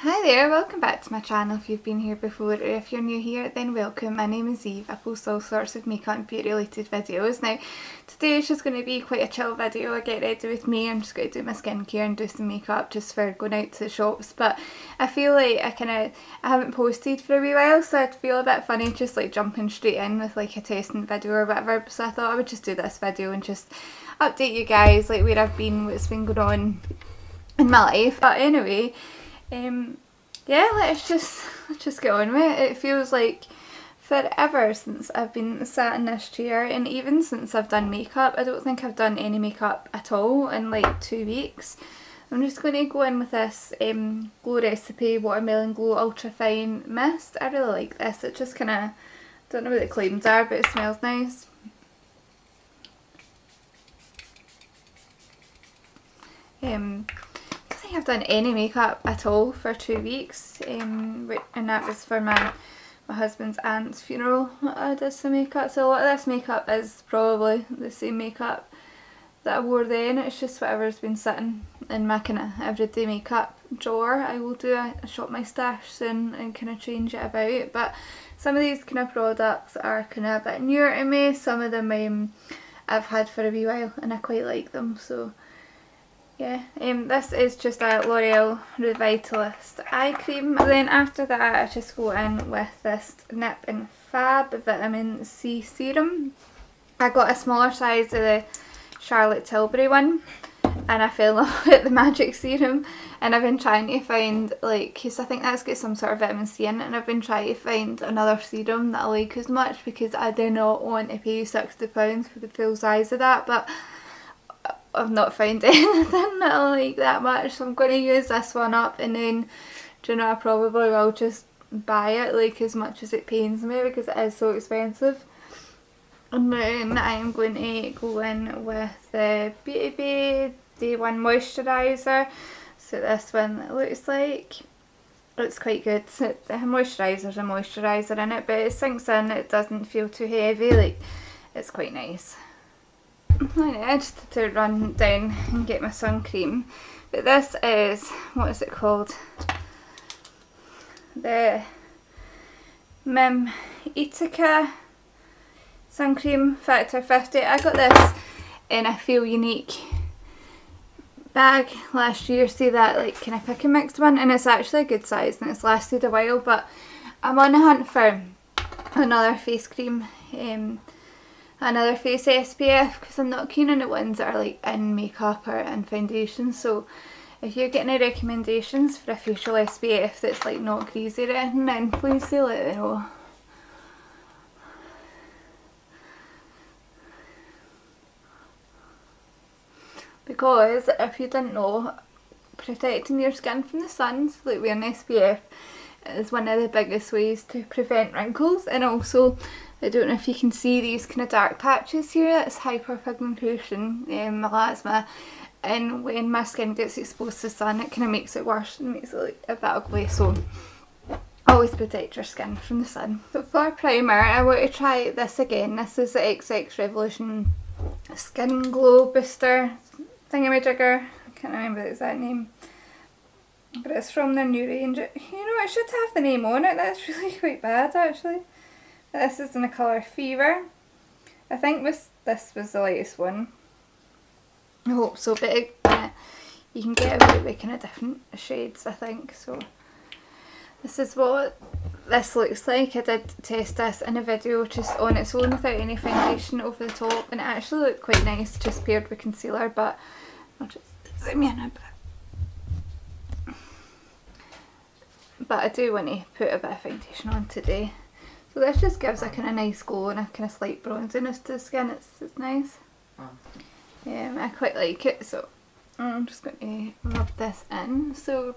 Hi there, welcome back to my channel if you've been here before, or if you're new here then welcome. My name is Eve. I post all sorts of makeup and beauty related videos. Now today is just going to be quite a chill video. I get ready with me, I'm just going to do my skincare and do some makeup just for going out to the shops, but I feel like I haven't posted for a wee while, so I'd feel a bit funny just like jumping straight in with like a testing video or whatever, so I thought I would just do this video and just update you guys like where I've been, what's been going on in my life. But anyway, yeah, let's just get on with it. It feels like forever since I've been sat in this chair, and even since I've done makeup. I don't think I've done any makeup at all in like 2 weeks. I'm just going to go in with this Glow Recipe Watermelon Glow Ultra Fine Mist. I really like this. It just kind of, don't know what the claims are, but it smells nice. I don't think I've done any makeup at all for 2 weeks, and that was for my husband's aunt's funeral. I did some makeup, so a lot of this makeup is probably the same makeup that I wore then. It's just whatever's been sitting in my kind of everyday makeup drawer. I will do a shop my stash soon and kind of change it about, but some of these kind of products are kind of a bit newer to me. Some of them I've had for a wee while and I quite like them, so yeah. This is just a L'Oreal Revitalist eye cream. Then after that I just go in with this Nip and Fab Vitamin C serum. I got a smaller size of the Charlotte Tilbury one and I fell in love with the Magic Serum, and I've been trying to find, like, because I think that's got some sort of vitamin C in it, and I've been trying to find another serum that I like as much, because I do not want to pay £60 for the full size of that, but I've not found anything that I like that much, so I'm going to use this one up, and then, do you know, I probably will just buy it, like, as much as it pains me, because it is so expensive. And then I am going to go in with the Beauty Bay Day 1 Moisturiser. So this one looks like, it's quite good. So the moisturiser's a moisturiser in it, but it sinks in, it doesn't feel too heavy, like, it's quite nice. I just had to run down and get my sun cream, but this is, what is it called, the Makeupandeve sun cream factor 50. I got this in a Feel Unique bag last year, see that like kind of pick and mix one, and it's actually a good size and it's lasted a while, but I'm on the hunt for another face cream, another face SPF, because I'm not keen on the ones that are like in makeup or in foundation. So if you're getting any recommendations for a facial SPF that's like not greasy or anything, then please do let me know. Because if you didn't know, protecting your skin from the sun, so like wearing SPF, is one of the biggest ways to prevent wrinkles. And also, I don't know if you can see these kind of dark patches here, that's hyperpigmentation, melasma, and when my skin gets exposed to the sun it kind of makes it worse and makes it like a bit ugly, so always protect your skin from the sun. So for primer, I want to try this again. This is the XX Revolution Skin Glow Booster thingamajigger. I can't remember the exact name, but it's from their new range. You know, it should have the name on it, that's really quite bad actually. This is in the colour Fever. I think this was the latest one. I hope so, but you can get away with kind of different shades, I think. So this is what this looks like. I did test this in a video just on its own without any foundation over the top, and it actually looked quite nice just paired with concealer, but I'll just zoom in a bit. But I do want to put a bit of foundation on today. So this just gives a kind of nice glow and a kind of slight bronziness to the skin. It's nice. Yeah, I quite like it, so I'm just going to rub this in. So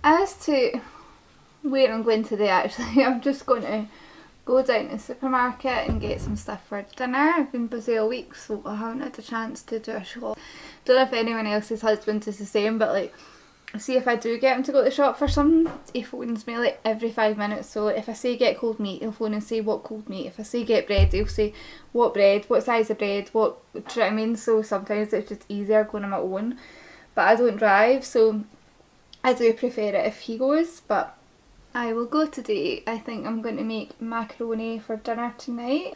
as to where I'm going today, actually, I'm just going to go down to the supermarket and get some stuff for dinner. I've been busy all week, so I haven't had a chance to do a shop. Don't know if anyone else's husband is the same, but like, see, if I do get him to go to the shop for something, he phones me like every 5 minutes. So if I say get cold meat, he'll phone and say what cold meat. If I say get bread, he'll say what bread, what size of bread, what, do you know what I mean? So sometimes it's just easier going on my own, but I don't drive, so I do prefer it if he goes, but I will go today. I think I'm going to make macaroni for dinner tonight.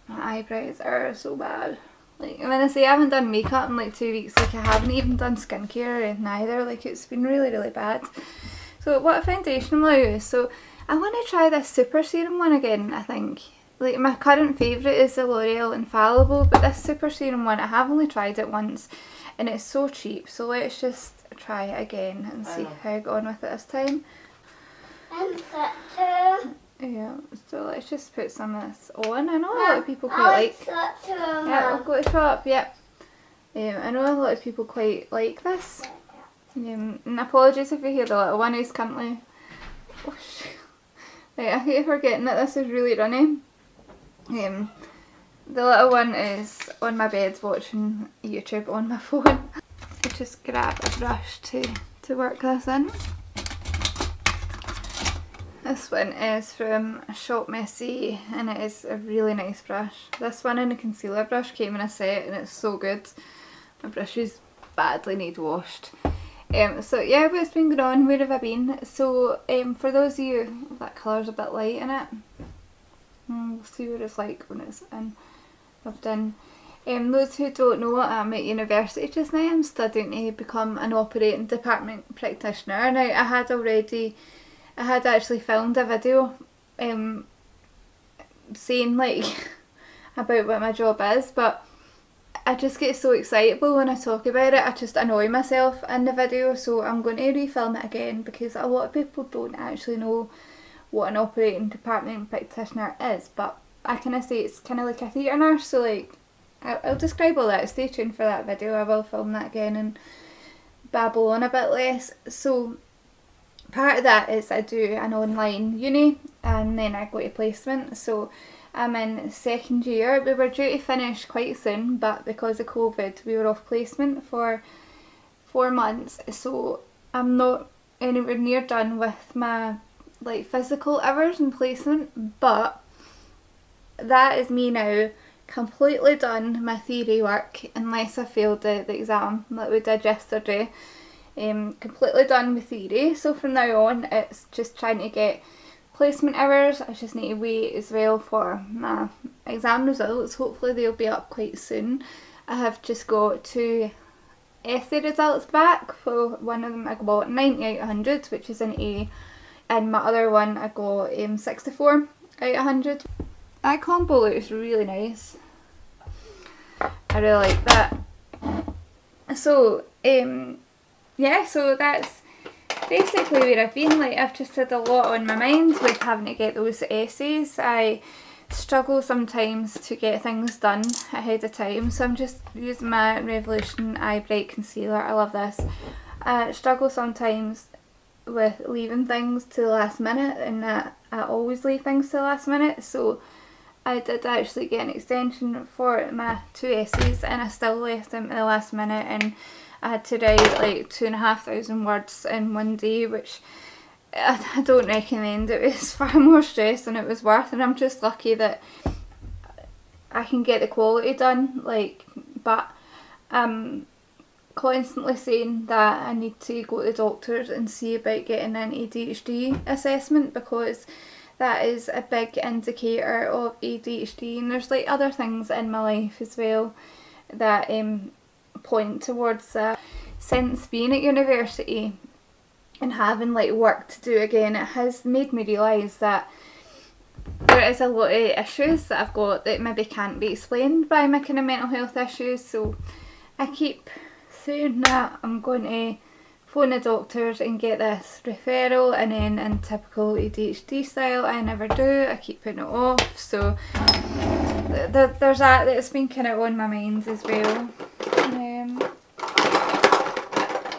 My eyebrows are so bad. Like, when I say I haven't done makeup in like 2 weeks, like I haven't even done skincare or anything either. Like, it's been really, really bad. So what foundation will I use? So I want to try this Super Serum one again, I think. Like, my current favourite is the L'Oreal Infallible, but this Super Serum one, I have only tried it once and it's so cheap. So let's just try it again and see how I go on with it this time. Yeah, so let's just put some of this on. I know a lot of people quite like. Yeah, I'll go to the shop. Yep. I know a lot of people quite like this. And apologies if you hear the little one who's currently. Oh, right, I keep forgetting that this is really runny. The little one is on my bed watching YouTube on my phone. I just grab a brush to work this in. This one is from Shop Messy and it is a really nice brush. This one and the concealer brush came in a set and it's so good. My brushes badly need washed. So yeah, what's been going on? Where have I been? So for those of you, that colour's a bit light in it. We'll see what it's like when it's in. Rubbed in. Those who don't know, I'm at university just now. I'm studying to become an operating department practitioner. Now I had actually filmed a video saying like about what my job is, but I just get so excitable when I talk about it. I just annoy myself in the video, so I'm going to refilm it again because a lot of people don't actually know what an operating department practitioner is, but I kind of say it's kind of like a theatre nurse, so like I'll describe all that. Stay tuned for that video. I will film that again and babble on a bit less. So part of that is I do an online uni and then I go to placement. So I'm in second year. We were due to finish quite soon, but because of COVID we were off placement for 4 months, so I'm not anywhere near done with my like physical hours in placement, but that is me now completely done my theory work, unless I failed the exam that we did yesterday. Completely done with theory, so from now on it's just trying to get placement hours. I just need to wait as well for my exam results. Hopefully they'll be up quite soon. I have just got 2 essay results back. For one of them I got 90 out of 100, which is an A, and my other one I got 64 out of 100. That combo looks really nice. I really like that. So yeah, so that's basically where I've been. Like, I've just had a lot on my mind with having to get those essays. I struggle sometimes to get things done ahead of time, so I'm just using my Revolution Eye Bright Concealer. I love this. I struggle sometimes with leaving things to the last minute, and that I always leave things to the last minute, so I did actually get an extension for my 2 essays and I still left them at the last minute, and I had to write like 2,500 words in one day, which I don't recommend. It was far more stress than it was worth, and I'm just lucky that I can get the quality done. Like, but I'm constantly saying that I need to go to the doctors and see about getting an ADHD assessment, because that is a big indicator of ADHD, and there's like other things in my life as well that point towards that. Since being at university and having like work to do again, it has made me realise that there is a lot of issues that I've got that maybe can't be explained by my kind of mental health issues. So I keep saying that I'm going to phone the doctors and get this referral, and then in typical ADHD style I never do. I keep putting it off, so there's that's been kind of on my mind as well.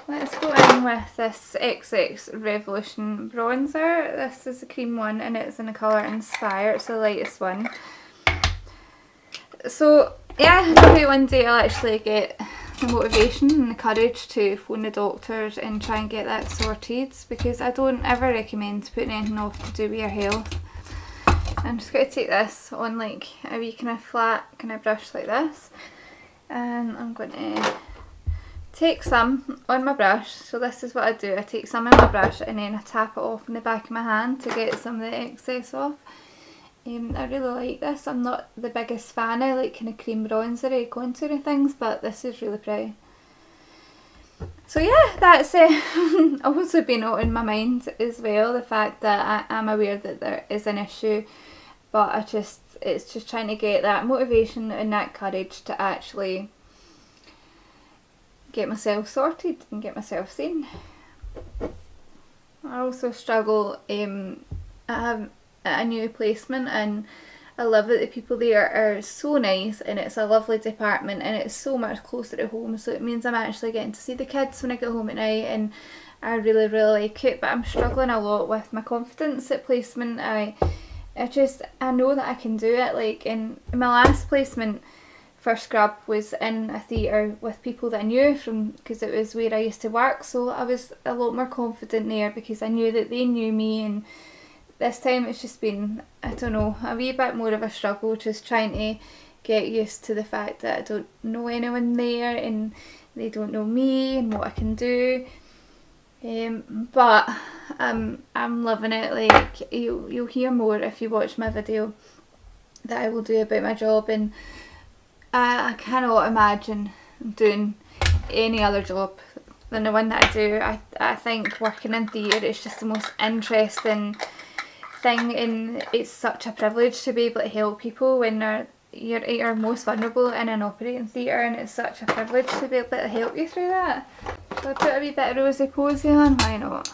Let's go in with this XX Revolution bronzer. This is the cream one and it's in the colour Inspire. It's the lightest one. So yeah, maybe one day I'll actually get the motivation and the courage to phone the doctors and try and get that sorted, because I don't ever recommend putting anything off to do with your health. I'm just going to take this on like a wee kind of flat kind of brush like this, and I'm going to take some on my brush. So this is what I do. I take some on my brush and then I tap it off in the back of my hand to get some of the excess off. I really like this. I'm not the biggest fan of like kind of cream bronzery contoury things, but this is really pretty. So yeah, that's also been in my mind as well, the fact that I am aware that there is an issue, but it's just trying to get that motivation and that courage to actually get myself sorted and get myself seen. I also struggle, I have a new placement and I love that the people there are so nice and it's a lovely department and it's so much closer to home, so it means I'm actually getting to see the kids when I get home at night and I really like it, but I'm struggling a lot with my confidence at placement. I know that I can do it. Like in my last placement for Scrub was in a theatre with people that I knew from, because it was where I used to work, so I was a lot more confident there because I knew that they knew me. And this time it's just been, I don't know, a wee bit more of a struggle, just trying to get used to the fact that I don't know anyone there and they don't know me and what I can do. But I'm loving it. Like you'll hear more if you watch my video that I will do about my job, and I cannot imagine doing any other job than the one that I do. I think working in theatre is just the most interesting thing, and it's such a privilege to be able to help people when you're at your most vulnerable in an operating theatre, and it's such a privilege to be able to help you through that. So I put a wee bit of Rosy Posy on, why not?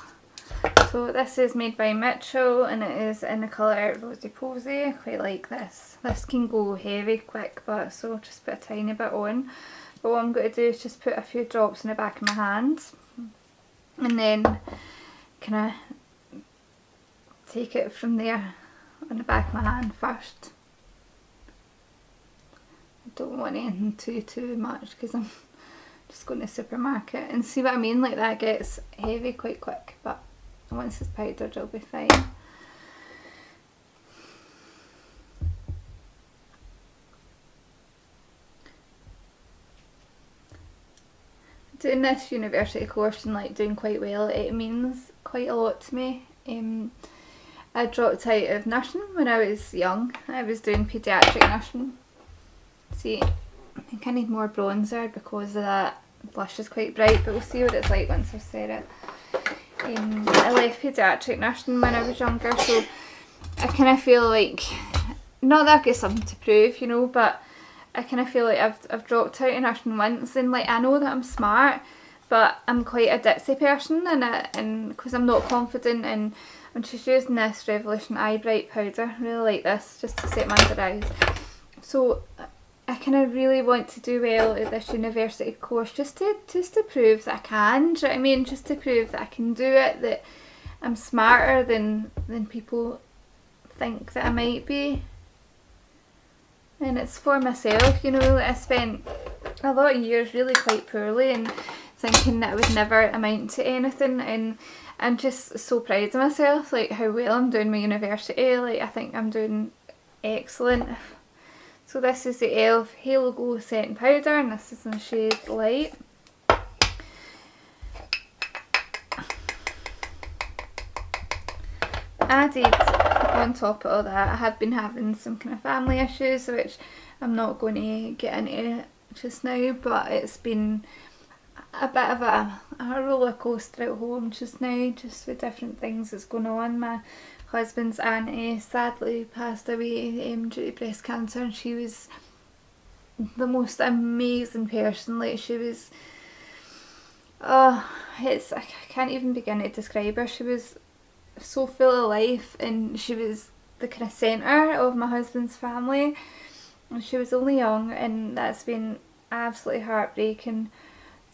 So this is made by Mitchell and it is in the colour Rosy Posy. I quite like this. This can go heavy quick, but so just put a tiny bit on. But what I'm going to do is just put a few drops in the back of my hand and then kind of take it from there on the back of my hand first. I don't want anything too much because I'm just going to the supermarket, and see what I mean, like that gets heavy quite quick, but once it's powdered it'll be fine. Doing this university course and like doing quite well, it means quite a lot to me. I dropped out of nursing when I was young. I was doing paediatric nursing. See, I think I need more bronzer because of that blush is quite bright, but we'll see what it's like once I've said it. I left paediatric nursing when I was younger, so I kind of feel like, not that I've got something to prove, you know, but I kind of feel like I've dropped out of nursing once, and like I know that I'm smart, but I'm quite a ditzy person, and because I'm not confident, and I'm just using this Revolution Eye Bright powder. I really like this just to set my under eyes. So I kind of really want to do well at this university course just to prove that I can, do you know what I mean? Just to prove that I can do it, that I'm smarter than people think that I might be. And it's for myself, you know. I spent a lot of years really quite poorly and thinking that I would never amount to anything, and I'm just so proud of myself, like how well I'm doing my university. Like I think I'm doing excellent. So this is the e.l.f. Halo Glow Setting Powder, and this is in the shade Light. Added on top of all that, I have been having some kind of family issues, which I'm not going to get into just now, but it's been a bit of a roller coaster at home just now, just with different things that's going on. My husband's auntie sadly passed away due to breast cancer, and she was the most amazing person. Like she was, I can't even begin to describe her. She was so full of life, and she was the kind of centre of my husband's family, and she was only young, and that's been absolutely heartbreaking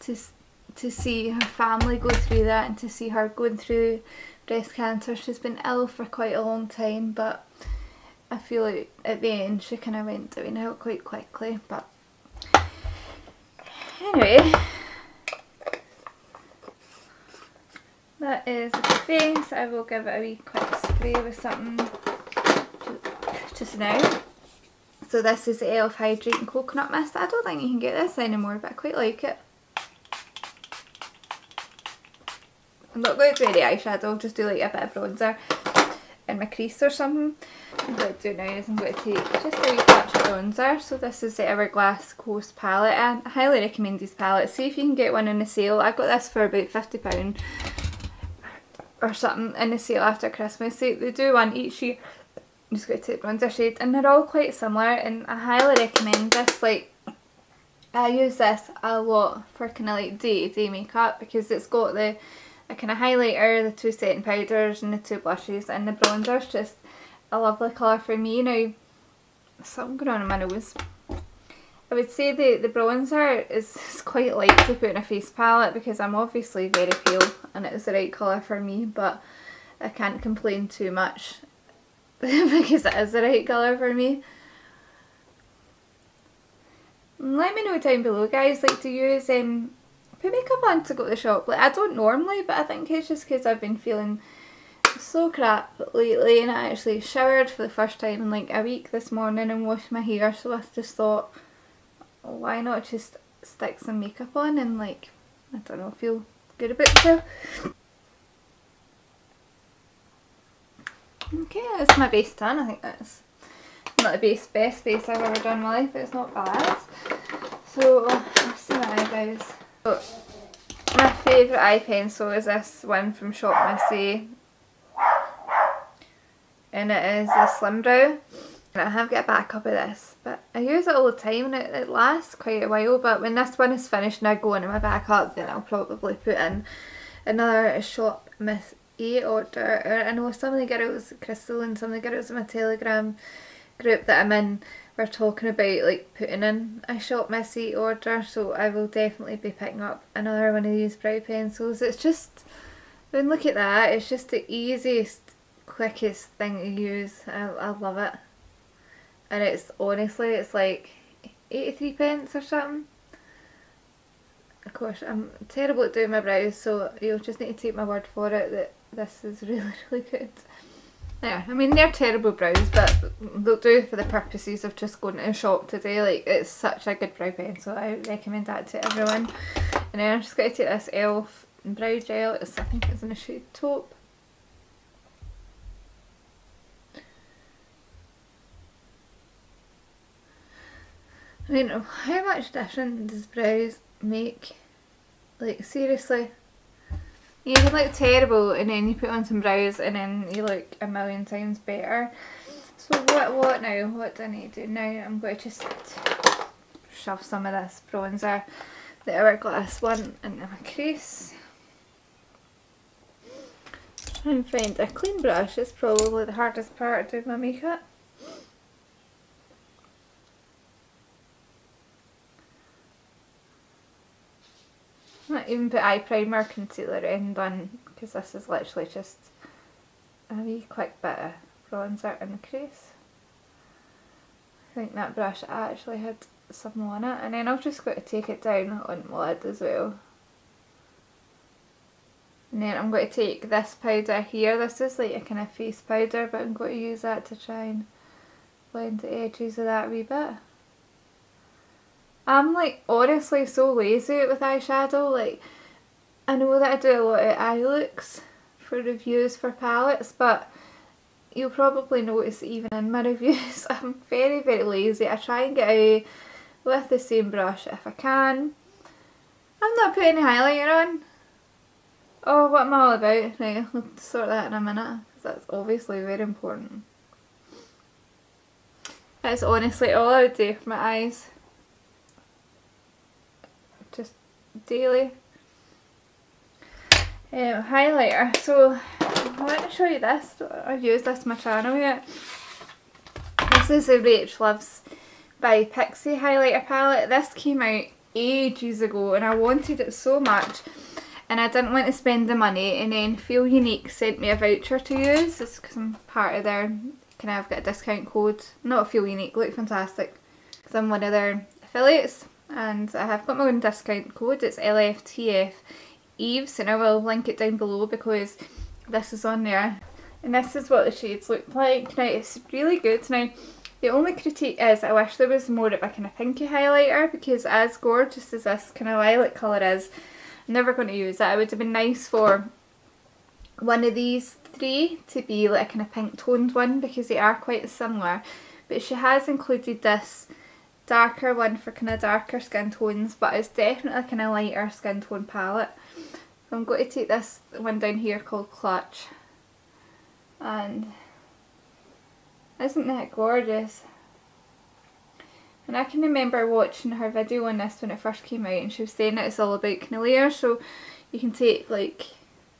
to see her family go through that, and to see her going through breast cancer. She's been ill for quite a long time, but I feel like at the end she kind of went downhill quite quickly. But anyway, that is the face. I will give it a wee quick spray with something just now. So this is the e.l.f. Hydrating Coconut Mist. I don't think you can get this anymore, but I quite like it. I'm not going to do any eyeshadow, I'll just do like a bit of bronzer in my crease or something. What I'm going to do now is I'm going to take just a wee touch of bronzer. So this is the Hourglass Coast palette, and I highly recommend these palettes. See if you can get one in the sale. I got this for about £50 or something in the sale after Christmas. They do one each year. I'm just going to take bronzer shade, and they're all quite similar, and I highly recommend this. Like, I use this a lot for kind of like day-to-day makeup because it's got the kind of highlighter, the 2 setting powders and the 2 blushes, and the bronzer's just a lovely colour for me. Now, something going on in my nose. I would say the bronzer is quite light to put in a face palette because I'm obviously very pale and it's the right colour for me, but I can't complain too much because it is the right colour for me. Let me know down below, guys, like, do you use put makeup on to go to the shop? Like, I don't normally, but I think it's just because I've been feeling so crap lately, and I actually showered for the first time in like a week this morning and washed my hair, so I just thought, oh, why not just stick some makeup on and, like, I don't know, feel good about myself. Okay, that's my base done. I think that's not the best base I've ever done in my life, but it's not bad. So let's do my eyebrows. So, my favourite eye pencil is this one from Shop Missy, and it is a Slim Brow. And I have got a backup of this, but I use it all the time and it lasts quite a while. But when this one is finished and I go into my backup, then I'll probably put in another Shop Miss A order. I know some of the girls, Crystal and some of the girls in my Telegram group that I'm in, were talking about like putting in a Shop Miss A order, so I will definitely be picking up another one of these brow pencils. It's just, when look at that, it's just the easiest, quickest thing to use. I love it. And it's honestly, it's like 83p or something. Of course, I'm terrible at doing my brows, so you'll just need to take my word for it that this is really, really good. Yeah, I mean, they're terrible brows, but they'll do for the purposes of just going to a shop today. Like, it's such a good brow pencil. I recommend that to everyone. And then I'm just going to take this e.l.f. brow gel. I think it's in the shade taupe. I mean, how much difference does brows make? Like, seriously. You can look terrible and then you put on some brows and then you look a million times better. So what now? What do I need to do now? I'm going to just shove some of this bronzer, the Hourglass one, into my crease. Try and find a clean brush. It's probably the hardest part of doing my makeup. Not even put eye primer, concealer and done, because this is literally just a wee quick bit of bronzer in the crease. I think that brush actually had some on it, and then I've just got to take it down on my lid as well. And then I'm going to take this powder here. This is like a kind of face powder, but I'm going to use that to try and blend the edges of that a wee bit. I'm like honestly so lazy with eyeshadow. Like, I know that I do a lot of eye looks for reviews for palettes, but you'll probably notice even in my reviews I'm very, very lazy. I try and get away with the same brush if I can. I'm not putting any highlighter on. Oh, what am I all about? Right, I'll sort that in a minute, because that's obviously very important. That's honestly all I would do for my eyes. Just daily. Highlighter. So I want to show you this. I've used this on my channel yet. This is the Rach Loves by Pixi highlighter palette. This came out ages ago and I wanted it so much, and I didn't want to spend the money, and then Feel Unique sent me a voucher to use. It's because I'm part of their, I've got a discount code. Not Feel Unique, Look Fantastic, because I'm one of their affiliates. And I have got my own discount code. It's LFTFEVES, and I will link it down below because this is on there. And this is what the shades look like. Now, it's really good. Now, the only critique is I wish there was more of a kind of pinky highlighter, because as gorgeous as this kind of lilac colour is, I'm never going to use it. It would have been nice for one of these three to be like a kind of pink toned one because they are quite similar, but she has included this darker one for kind of darker skin tones, but it's definitely kind of lighter skin tone palette. So I'm going to take this one down here called Clutch, and isn't that gorgeous? And I can remember watching her video on this when it first came out, and she was saying that it's all about kind of layers, so you can take like,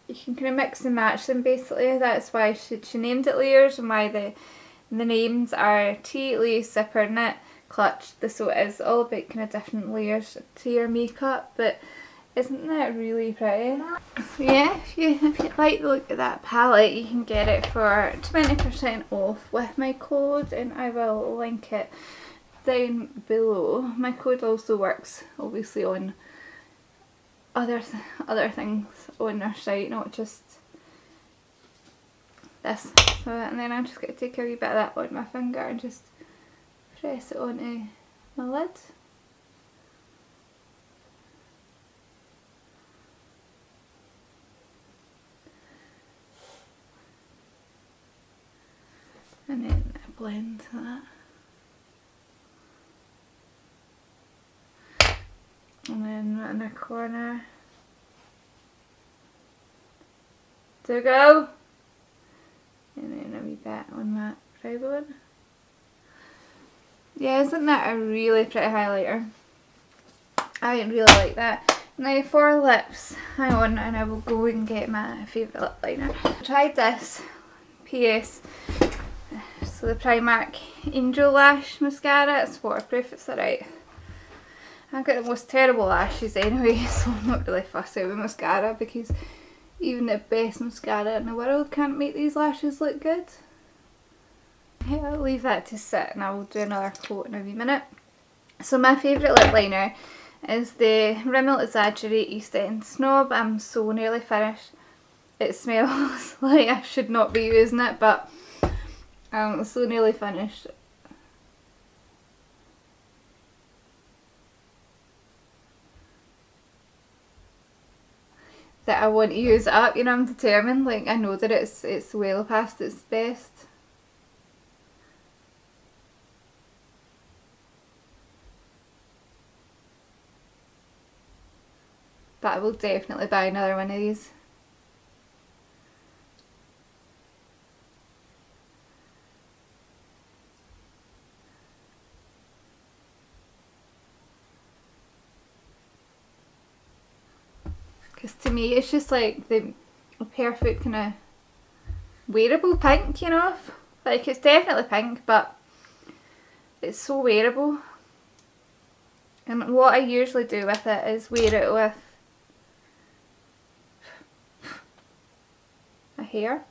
you can kind of mix and match them basically. That's why she named it layers, and why the names are tea, lace, zipper, knit, clutch. So it is all about kind of different layers to your makeup, but isn't that really pretty? So yeah, if you like the look of that palette, you can get it for 20% off with my code, and I will link it down below. My code also works obviously on other things on our site, not just this. So, and then I'm just going to take a wee bit of that on my finger and just press it onto my lid. And then blend that. And then in the corner. To go. And then a wee bit on that brow bone. Yeah, isn't that a really pretty highlighter? I really like that. Now for lips, hang on, and I will go and get my favourite lip liner. I tried this PS. So the Primark Angel Lash Mascara. It's waterproof, it's alright. I've got the most terrible lashes anyway, so I'm not really fussed with mascara, because even the best mascara in the world can't make these lashes look good. Okay, I'll leave that to sit and I will do another coat in a wee minute. So my favourite lip liner is the Rimmel Exaggerate East End Snob. I'm so nearly finished. It smells like I should not be using it, but I'm so nearly finished. That I want to use it up, you know, I'm determined, like I know that it's well past its best. But I will definitely buy another one of these. Because to me it's just like the perfect kind of wearable pink, you know? Like it's definitely pink, but it's so wearable. And what I usually do with it is wear it with a hair.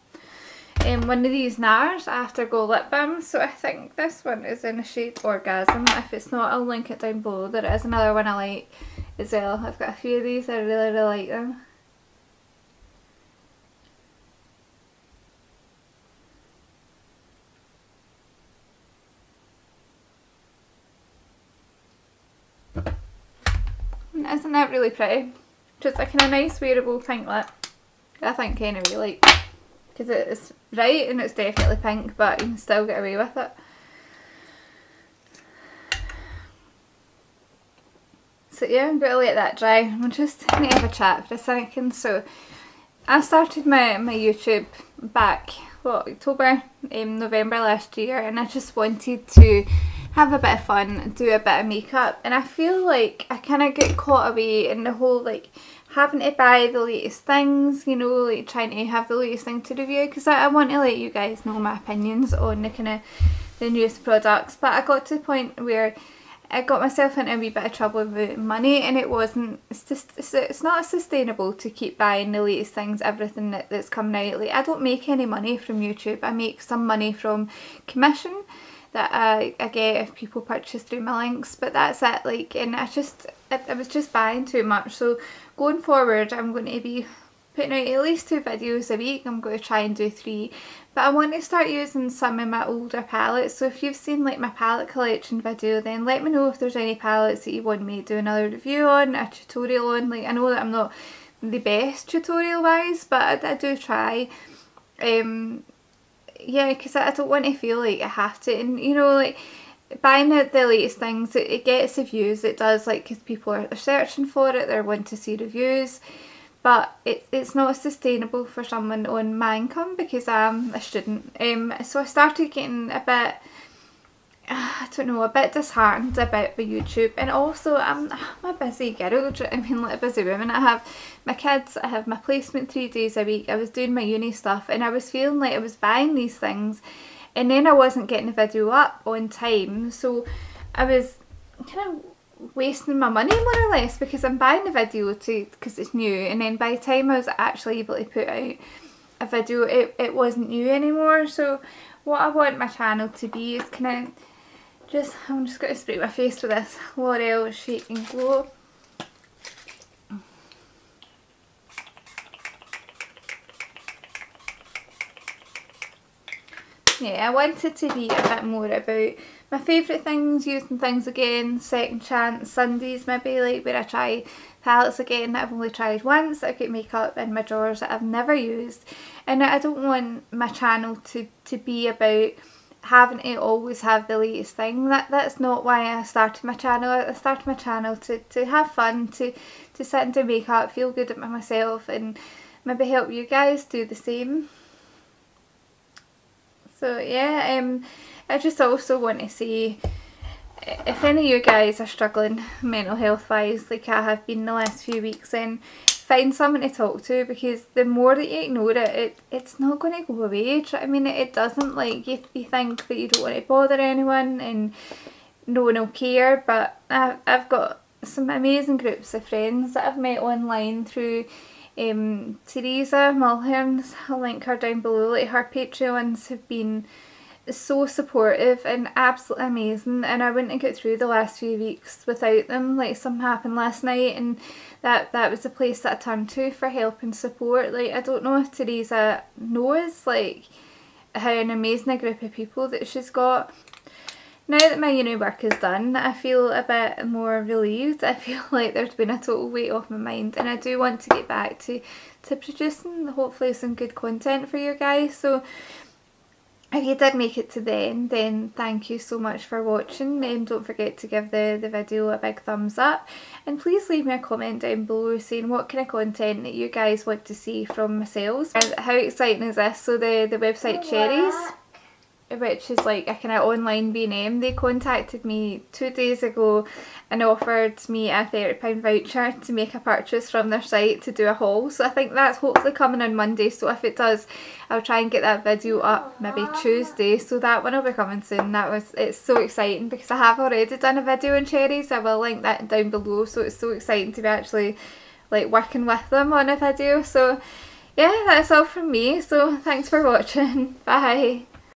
One of these Nars Afterglow lip balms. So I think this one is in the shade Orgasm. If it's not, I'll link it down below. There is another one I like as well. I've got a few of these, I really like them. And isn't that really pretty? Just like a nice wearable pink lip, I think, anyway, like, because it's right and it's definitely pink, but you can still get away with it. So yeah, I'm going to let that dry. I'm just going to have a chat for a second. So I started my YouTube back, what, October, November last year, and I just wanted to have a bit of fun, do a bit of makeup, and I feel like I kind of get caught away in the whole like having to buy the latest things, you know, like trying to have the latest thing to review, because I want to let you guys know my opinions on the kind of the newest products. But I got to the point where I got myself into a wee bit of trouble with money, and it's not sustainable to keep buying the latest things, everything that's coming out. Like, I don't make any money from YouTube. I make some money from commission that I get if people purchase through my links, but that's it. Like, and I was just buying too much. So going forward, I'm going to be putting out at least 2 videos a week. I'm going to try and do 3, but I want to start using some of my older palettes. So if you've seen like my palette collection video, then let me know if there's any palettes that you want me to do another review on, a tutorial on. Like, I know that I'm not the best tutorial wise, but I do try. Yeah, because I don't want to feel like I have to, and you know, like buying the latest things, it gets the views, it does, like, because people are searching for it, they want to see reviews, but it's not sustainable for someone on my income, because I'm a student. So I started getting a bit, I don't know, a bit disheartened about my YouTube, and also I'm a busy girl, I mean, like a busy woman. I have my kids, I have my placement 3 days a week, I was doing my uni stuff, and I was feeling like I was buying these things and then I wasn't getting the video up on time, so I was kind of wasting my money more or less, because I'm buying the video because it's new, and then by the time I was actually able to put out a video, it wasn't new anymore. So what I want my channel to be is kind of just, I'm just going to spray my face with this L'Oreal Shake and Glow. Yeah, I wanted to be a bit more about my favourite things, using things again, second chance Sundays maybe, like where I try palettes again that I've only tried once. I've got makeup in my drawers that I've never used, and I don't want my channel to be about having to always have the latest thing. That's not why I started my channel. I started my channel to have fun, to sit and do makeup, feel good about myself, and maybe help you guys do the same. So yeah, I just also want to say, if any of you guys are struggling mental health wise like I have been the last few weeks, then find someone to talk to, because the more that you ignore it, it's not going to go away. Do you know what I mean? It doesn't, like, you think that you don't want to bother anyone and no one will care, but I've got some amazing groups of friends that I've met online through Teresa Mulhern's, I'll link her down below. Like, her Patreons have been so supportive and absolutely amazing, and I wouldn't have got through the last few weeks without them. Like, something happened last night, and that was the place that I turned to for help and support. Like, I don't know if Teresa knows like how an amazing a group of people that she's got. Now that my uni work is done, I feel a bit more relieved. I feel like there's been a total weight off my mind, and I do want to get back to producing hopefully some good content for you guys. So if you did make it to the end, then thank you so much for watching. Don't forget to give the video a big thumbs up, and please leave me a comment down below saying what kind of content that you guys want to see from myself. And how exciting is this? So the website Cherries, which is like a kind of online B&M, they contacted me 2 days ago and offered me a £30 voucher to make a purchase from their site to do a haul. So I think that's hopefully coming on Monday, so if it does, I'll try and get that video up maybe Tuesday, so that one will be coming soon. It's so exciting because I have already done a video on Cherries. I will link that down below, so it's so exciting to be actually like working with them on a video. So yeah, that's all from me, so thanks for watching. Bye.